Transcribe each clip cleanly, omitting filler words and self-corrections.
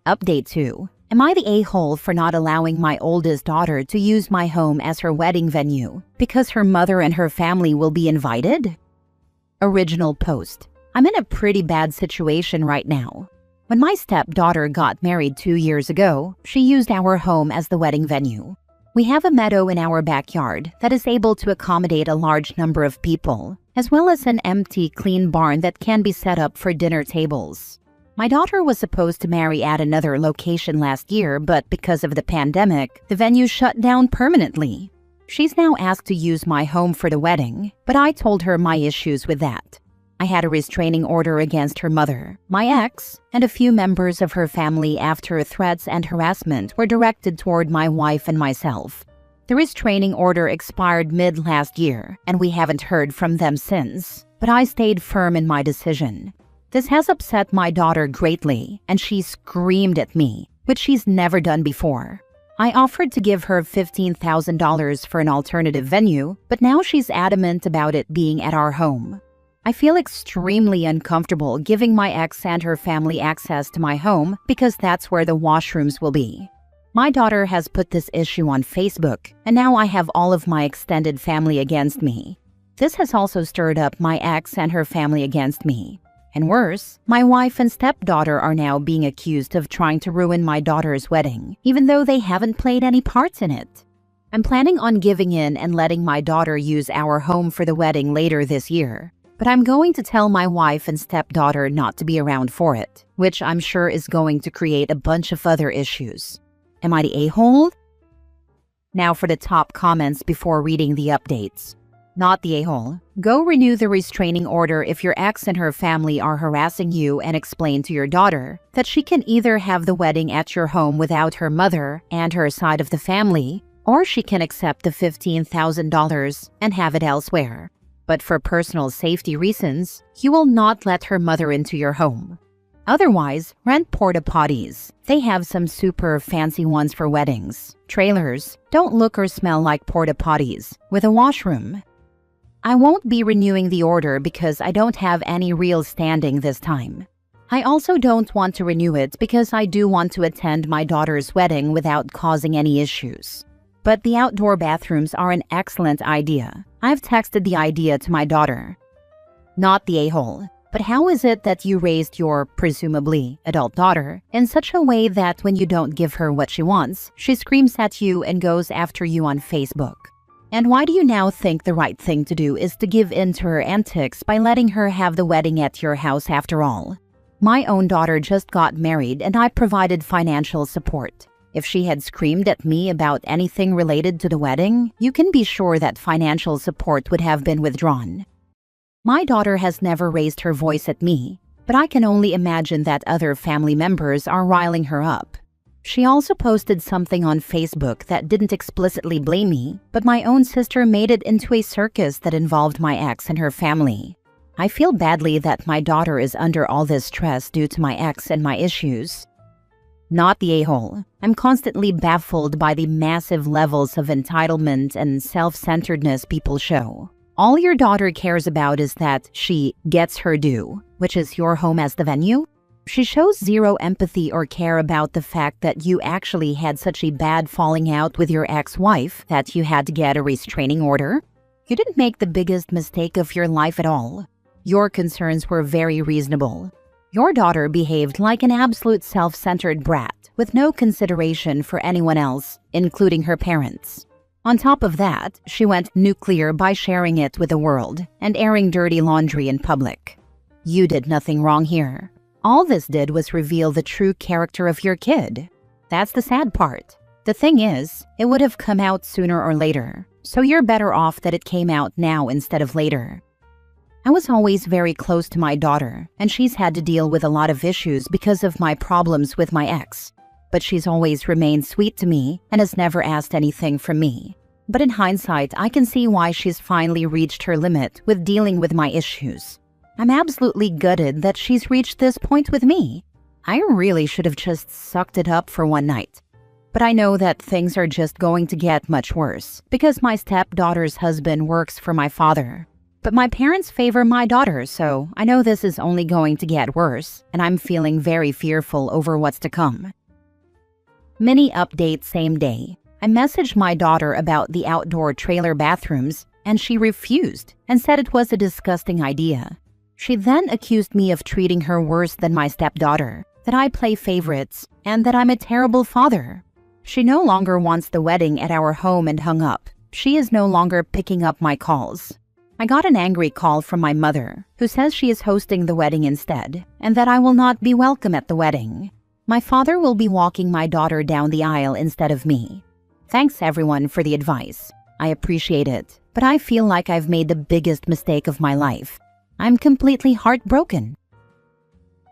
Update 2. Am I the a-hole for not allowing my oldest daughter to use my home as her wedding venue because her mother and her family will be invited? Original post. I'm in a pretty bad situation right now. When my stepdaughter got married 2 years ago, she used our home as the wedding venue. We have a meadow in our backyard that is able to accommodate a large number of people, as well as an empty, clean barn that can be set up for dinner tables. My daughter was supposed to marry at another location last year, but because of the pandemic, the venue shut down permanently. She's now asked to use my home for the wedding, but I told her my issues with that. I had a restraining order against her mother, my ex, and a few members of her family after threats and harassment were directed toward my wife and myself. The restraining order expired mid-last year, and we haven't heard from them since, but I stayed firm in my decision. This has upset my daughter greatly, and she screamed at me, which she's never done before. I offered to give her $15,000 for an alternative venue, but now she's adamant about it being at our home. I feel extremely uncomfortable giving my ex and her family access to my home because that's where the washrooms will be. My daughter has put this issue on Facebook, and now I have all of my extended family against me. This has also stirred up my ex and her family against me. And worse, my wife and stepdaughter are now being accused of trying to ruin my daughter's wedding, even though they haven't played any parts in it. I'm planning on giving in and letting my daughter use our home for the wedding later this year. But I'm going to tell my wife and stepdaughter not to be around for it, which I'm sure is going to create a bunch of other issues. Am I the a-hole? Now for the top comments before reading the updates. Not the a-hole. Go renew the restraining order if your ex and her family are harassing you, and explain to your daughter that she can either have the wedding at your home without her mother and her side of the family, or she can accept the $15,000 and have it elsewhere. But for personal safety reasons, you will not let her mother into your home. Otherwise, rent porta potties. They have some super fancy ones for weddings. Trailers don't look or smell like porta potties, with a washroom. I won't be renewing the order because I don't have any real standing this time. I also don't want to renew it because I do want to attend my daughter's wedding without causing any issues. But the outdoor bathrooms are an excellent idea. I've texted the idea to my daughter. Not the a-hole. But how is it that you raised your, presumably, adult daughter in such a way that when you don't give her what she wants, she screams at you and goes after you on Facebook? And why do you now think the right thing to do is to give in to her antics by letting her have the wedding at your house after all? My own daughter just got married and I provided financial support. If she had screamed at me about anything related to the wedding, you can be sure that financial support would have been withdrawn. My daughter has never raised her voice at me, but I can only imagine that other family members are riling her up. She also posted something on Facebook that didn't explicitly blame me, but my own sister made it into a circus that involved my ex and her family. I feel badly that my daughter is under all this stress due to my ex and my issues. Not the a-hole. I'm constantly baffled by the massive levels of entitlement and self-centeredness people show. All your daughter cares about is that she gets her due, which is your home as the venue. She shows zero empathy or care about the fact that you actually had such a bad falling out with your ex-wife that you had to get a restraining order. You didn't make the biggest mistake of your life at all. Your concerns were very reasonable. Your daughter behaved like an absolute self-centered brat with no consideration for anyone else, including her parents. On top of that, she went nuclear by sharing it with the world and airing dirty laundry in public. You did nothing wrong here. All this did was reveal the true character of your kid. That's the sad part. The thing is, it would have come out sooner or later, so you're better off that it came out now instead of later. I was always very close to my daughter, and she's had to deal with a lot of issues because of my problems with my ex. But she's always remained sweet to me and has never asked anything from me. But in hindsight, I can see why she's finally reached her limit with dealing with my issues. I'm absolutely gutted that she's reached this point with me. I really should have just sucked it up for one night. But I know that things are just going to get much worse because my stepdaughter's husband works for my father. But my parents favor my daughter, so I know this is only going to get worse, and I'm feeling very fearful over what's to come. Mini update same day. I messaged my daughter about the outdoor trailer bathrooms, and she refused and said it was a disgusting idea. She then accused me of treating her worse than my stepdaughter, that I play favorites, and that I'm a terrible father. She no longer wants the wedding at our home and hung up. She is no longer picking up my calls. I got an angry call from my mother, who says she is hosting the wedding instead, and that I will not be welcome at the wedding. My father will be walking my daughter down the aisle instead of me. Thanks everyone for the advice. I appreciate it, but I feel like I've made the biggest mistake of my life. I'm completely heartbroken.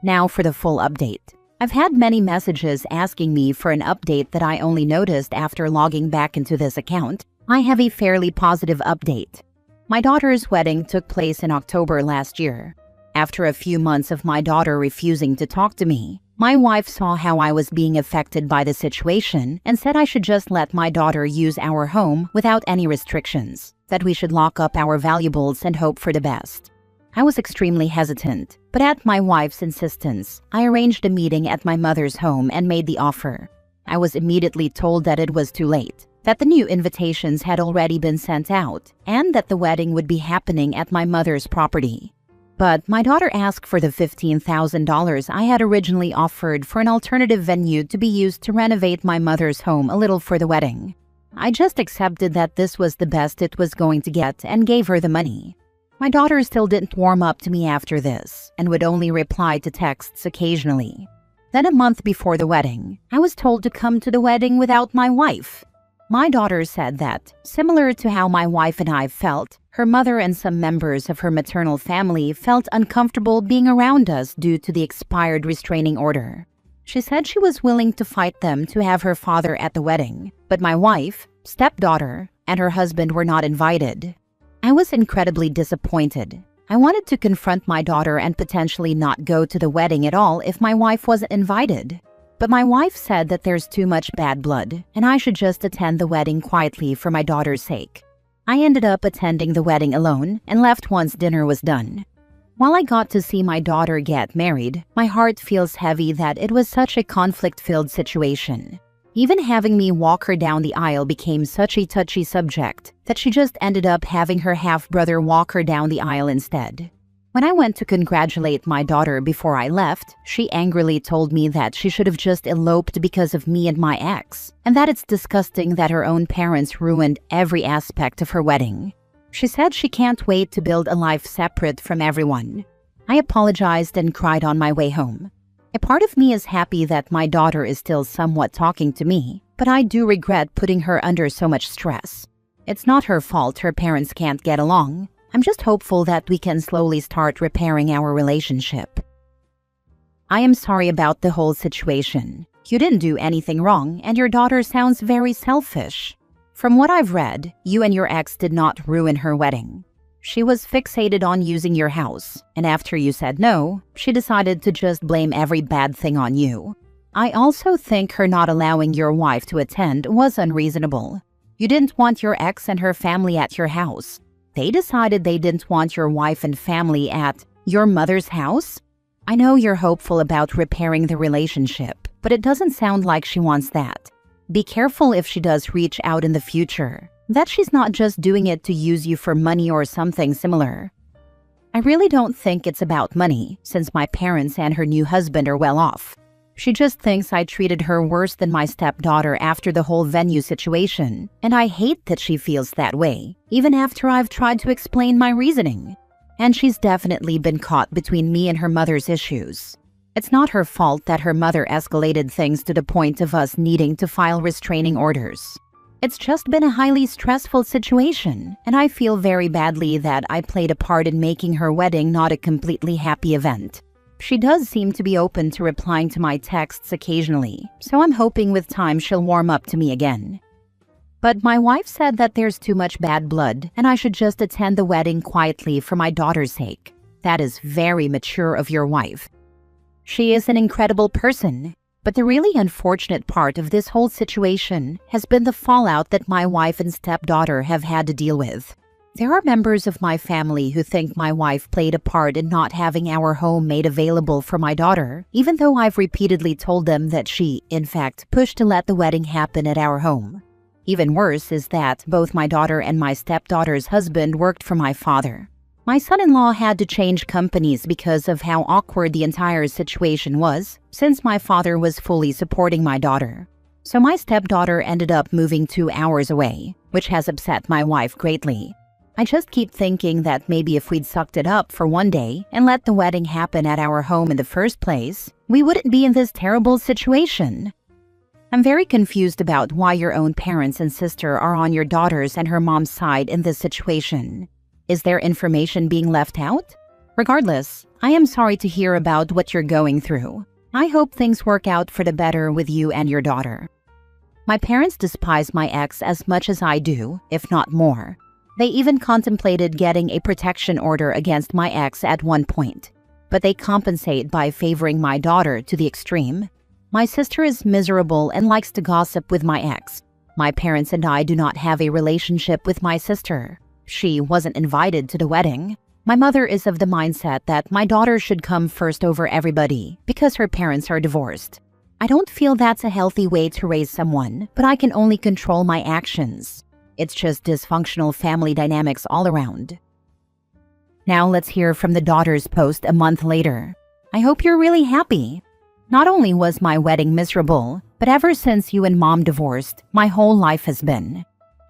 Now for the full update. I've had many messages asking me for an update that I only noticed after logging back into this account. I have a fairly positive update. My daughter's wedding took place in October last year. After a few months of my daughter refusing to talk to me, my wife saw how I was being affected by the situation and said I should just let my daughter use our home without any restrictions, that we should lock up our valuables and hope for the best. I was extremely hesitant, but at my wife's insistence, I arranged a meeting at my mother's home and made the offer. I was immediately told that it was too late, that the new invitations had already been sent out, and that the wedding would be happening at my mother's property. But my daughter asked for the $15,000 I had originally offered for an alternative venue to be used to renovate my mother's home a little for the wedding. I just accepted that this was the best it was going to get and gave her the money. My daughter still didn't warm up to me after this and would only reply to texts occasionally. Then a month before the wedding, I was told to come to the wedding without my wife. My daughter said that, similar to how my wife and I felt, her mother and some members of her maternal family felt uncomfortable being around us due to the expired restraining order. She said she was willing to fight them to have her father at the wedding, but my wife, stepdaughter, and her husband were not invited. I was incredibly disappointed. I wanted to confront my daughter and potentially not go to the wedding at all if my wife wasn't invited. But my wife said that there's too much bad blood, and I should just attend the wedding quietly for my daughter's sake. I ended up attending the wedding alone and left once dinner was done. While I got to see my daughter get married, my heart feels heavy that it was such a conflict-filled situation. Even having me walk her down the aisle became such a touchy subject that she just ended up having her half-brother walk her down the aisle instead. When I went to congratulate my daughter before I left, she angrily told me that she should have just eloped because of me and my ex, and that it's disgusting that her own parents ruined every aspect of her wedding. She said she can't wait to build a life separate from everyone. I apologized and cried on my way home. A part of me is happy that my daughter is still somewhat talking to me, but I do regret putting her under so much stress. It's not her fault her parents can't get along. I'm just hopeful that we can slowly start repairing our relationship. I am sorry about the whole situation. You didn't do anything wrong, and your daughter sounds very selfish. From what I've read, you and your ex did not ruin her wedding. She was fixated on using your house, and after you said no, she decided to just blame every bad thing on you. I also think her not allowing your wife to attend was unreasonable. You didn't want your ex and her family at your house. They decided they didn't want your wife and family at your mother's house? I know you're hopeful about repairing the relationship, but it doesn't sound like she wants that. Be careful if she does reach out in the future, that she's not just doing it to use you for money or something similar. I really don't think it's about money, since my parents and her new husband are well off. She just thinks I treated her worse than my stepdaughter after the whole venue situation, and I hate that she feels that way, even after I've tried to explain my reasoning. And she's definitely been caught between me and her mother's issues. It's not her fault that her mother escalated things to the point of us needing to file restraining orders. It's just been a highly stressful situation, and I feel very badly that I played a part in making her wedding not a completely happy event. She does seem to be open to replying to my texts occasionally, so I'm hoping with time she'll warm up to me again. But my wife said that there's too much bad blood and I should just attend the wedding quietly for my daughter's sake. That is very mature of your wife. She is an incredible person, but the really unfortunate part of this whole situation has been the fallout that my wife and stepdaughter have had to deal with. There are members of my family who think my wife played a part in not having our home made available for my daughter, even though I've repeatedly told them that she, in fact, pushed to let the wedding happen at our home. Even worse is that both my daughter and my stepdaughter's husband worked for my father. My son-in-law had to change companies because of how awkward the entire situation was, since my father was fully supporting my daughter. So my stepdaughter ended up moving 2 hours away, which has upset my wife greatly. I just keep thinking that maybe if we'd sucked it up for one day and let the wedding happen at our home in the first place, we wouldn't be in this terrible situation. I'm very confused about why your own parents and sister are on your daughter's and her mom's side in this situation. Is there information being left out? Regardless, I am sorry to hear about what you're going through. I hope things work out for the better with you and your daughter. My parents despise my ex as much as I do, if not more. They even contemplated getting a protection order against my ex at one point, but they compensate by favoring my daughter to the extreme. My sister is miserable and likes to gossip with my ex. My parents and I do not have a relationship with my sister. She wasn't invited to the wedding. My mother is of the mindset that my daughter should come first over everybody because her parents are divorced. I don't feel that's a healthy way to raise someone, but I can only control my actions. It's just dysfunctional family dynamics all around. Now let's hear from the daughter's post a month later. I hope you're really happy. Not only was my wedding miserable, but ever since you and mom divorced, my whole life has been.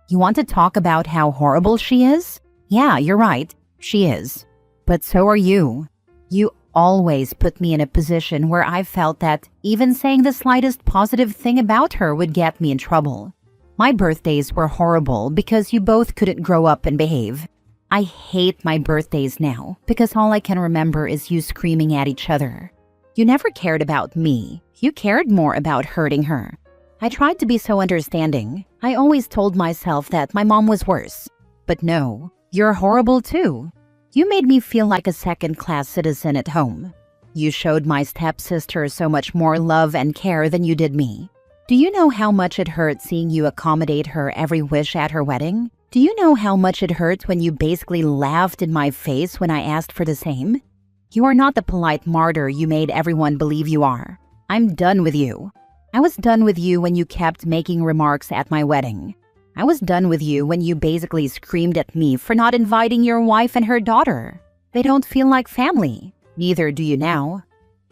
You want to talk about how horrible she is? Yeah, you're right. She is. But so are you. You always put me in a position where I felt that even saying the slightest positive thing about her would get me in trouble. My birthdays were horrible because you both couldn't grow up and behave. I hate my birthdays now because all I can remember is you screaming at each other. You never cared about me. You cared more about hurting her. I tried to be so understanding. I always told myself that my mom was worse. But no, you're horrible too. You made me feel like a second-class citizen at home. You showed my stepsister so much more love and care than you did me. Do you know how much it hurt seeing you accommodate her every wish at her wedding? Do you know how much it hurt when you basically laughed in my face when I asked for the same? You are not the polite martyr you made everyone believe you are. I'm done with you. I was done with you when you kept making remarks at my wedding. I was done with you when you basically screamed at me for not inviting your wife and her daughter. They don't feel like family. Neither do you now.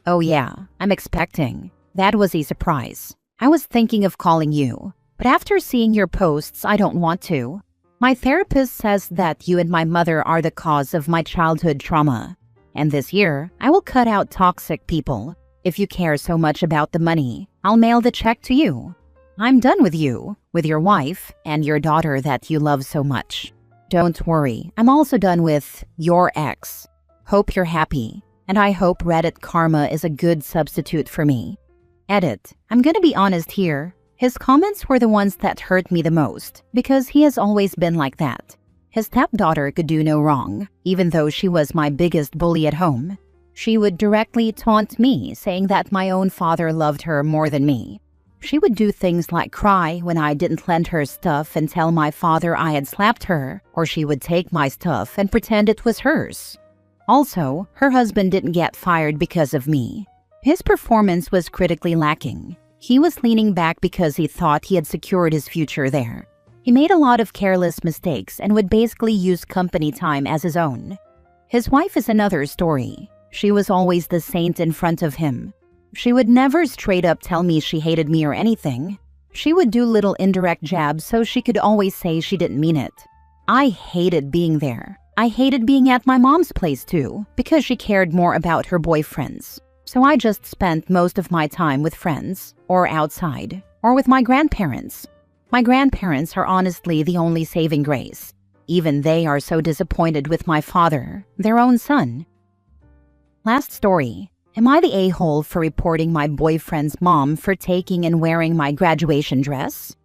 Oh yeah, I'm expecting. That was a surprise. I was thinking of calling you, but after seeing your posts, I don't want to. My therapist says that you and my mother are the cause of my childhood trauma. And this year, I will cut out toxic people. If you care so much about the money, I'll mail the check to you. I'm done with you, with your wife, and your daughter that you love so much. Don't worry, I'm also done with your ex. Hope you're happy, and I hope Reddit karma is a good substitute for me. Edit. I'm gonna be honest here. His comments were the ones that hurt me the most, because he has always been like that. His stepdaughter could do no wrong, even though she was my biggest bully at home. She would directly taunt me, saying that my own father loved her more than me. She would do things like cry when I didn't lend her stuff and tell my father I had slapped her, or she would take my stuff and pretend it was hers. Also, her husband didn't get fired because of me. His performance was critically lacking. He was leaning back because he thought he had secured his future there. He made a lot of careless mistakes and would basically use company time as his own. His wife is another story. She was always the saint in front of him. She would never straight up tell me she hated me or anything. She would do little indirect jabs so she could always say she didn't mean it. I hated being there. I hated being at my mom's place too, because she cared more about her boyfriends. So I just spent most of my time with friends, or outside, or with my grandparents. My grandparents are honestly the only saving grace. Even they are so disappointed with my father, their own son. Last story. Am I the a-hole for reporting my boyfriend's mom for taking and wearing my graduation dress?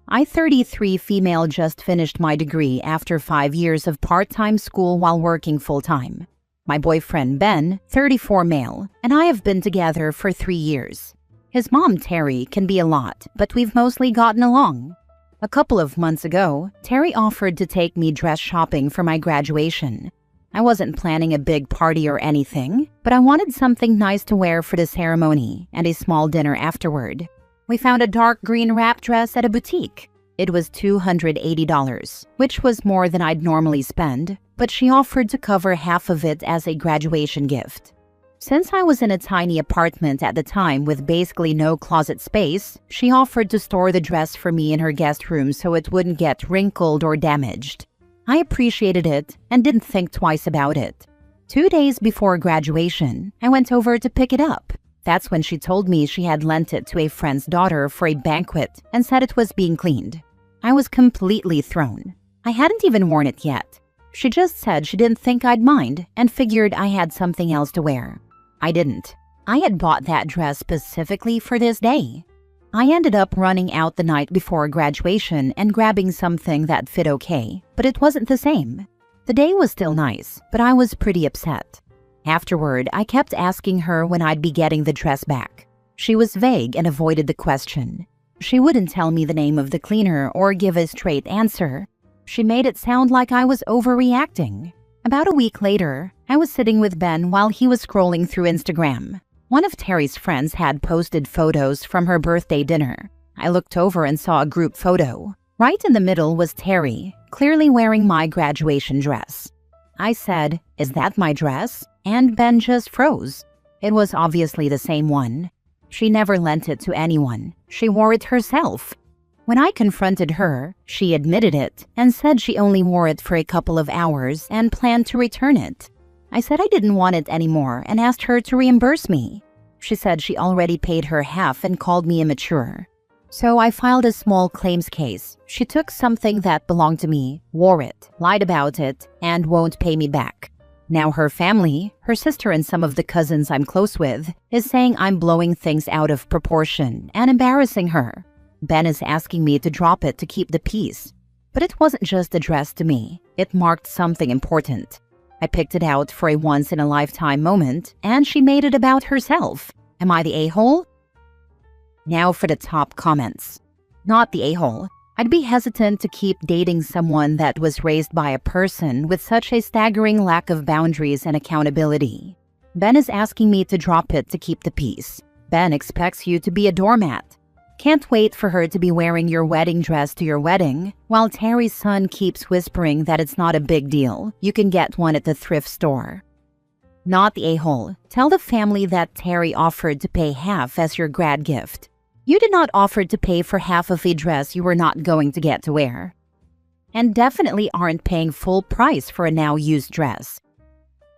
I, 33 female, just finished my degree after 5 years of part-time school while working full-time. My boyfriend, Ben, 34 male, and I have been together for 3 years. His mom, Terry, can be a lot, but we've mostly gotten along. A couple of months ago, Terry offered to take me dress shopping for my graduation. I wasn't planning a big party or anything, but I wanted something nice to wear for the ceremony and a small dinner afterward. We found a dark green wrap dress at a boutique. It was $280, which was more than I'd normally spend, but she offered to cover half of it as a graduation gift. Since I was in a tiny apartment at the time with basically no closet space, she offered to store the dress for me in her guest room so it wouldn't get wrinkled or damaged. I appreciated it and didn't think twice about it. 2 days before graduation, I went over to pick it up. That's when she told me she had lent it to a friend's daughter for a banquet and said it was being cleaned. I was completely thrown. I hadn't even worn it yet. She just said she didn't think I'd mind and figured I had something else to wear. I didn't. I had bought that dress specifically for this day. I ended up running out the night before graduation and grabbing something that fit okay, but it wasn't the same. The day was still nice, but I was pretty upset. Afterward, I kept asking her when I'd be getting the dress back. She was vague and avoided the question. She wouldn't tell me the name of the cleaner or give a straight answer. She made it sound like I was overreacting. About a week later, I was sitting with Ben while he was scrolling through Instagram. One of Terry's friends had posted photos from her birthday dinner. I looked over and saw a group photo. Right in the middle was Terry, clearly wearing my graduation dress. I said, "Is that my dress?" And Ben just froze. It was obviously the same one. She never lent it to anyone. She wore it herself. When I confronted her, she admitted it and said she only wore it for a couple of hours and planned to return it. I said I didn't want it anymore and asked her to reimburse me. She said she already paid her half and called me immature. So I filed a small claims case. She took something that belonged to me, wore it, lied about it, and won't pay me back. Now her family, her sister and some of the cousins I'm close with, is saying I'm blowing things out of proportion and embarrassing her. Ben is asking me to drop it to keep the peace. But it wasn't just a dress to me. It marked something important. I picked it out for a once-in-a-lifetime moment, and she made it about herself. Am I the a-hole? Now for the top comments. Not the a-hole. I'd be hesitant to keep dating someone that was raised by a person with such a staggering lack of boundaries and accountability. Ben is asking me to drop it to keep the peace. Ben expects you to be a doormat. Can't wait for her to be wearing your wedding dress to your wedding, while Terry's son keeps whispering that it's not a big deal. You can get one at the thrift store. Not the a-hole. Tell the family that Terry offered to pay half as your grad gift. You did not offer to pay for half of a dress you were not going to get to wear. And definitely aren't paying full price for a now-used dress.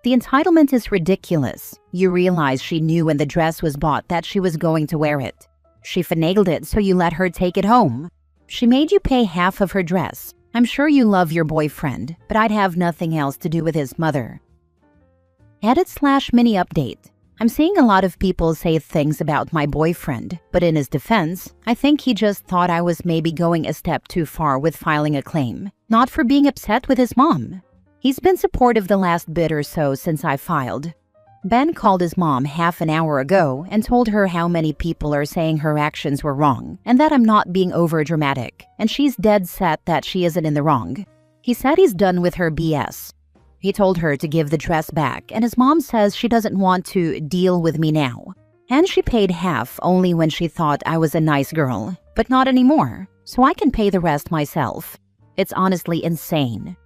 The entitlement is ridiculous. You realize she knew when the dress was bought that she was going to wear it. She finagled it so you let her take it home. She made you pay half of her dress. I'm sure you love your boyfriend, but I'd have nothing else to do with his mother. Edit/mini update. I'm seeing a lot of people say things about my boyfriend, but in his defense, I think he just thought I was maybe going a step too far with filing a claim, not for being upset with his mom. He's been supportive the last bit or so since I filed. Ben called his mom half an hour ago and told her how many people are saying her actions were wrong and that I'm not being overdramatic, and she's dead set that she isn't in the wrong. He said he's done with her BS. He told her to give the dress back, and his mom says she doesn't want to deal with me now. And she paid half only when she thought I was a nice girl, but not anymore, so I can pay the rest myself. It's honestly insane.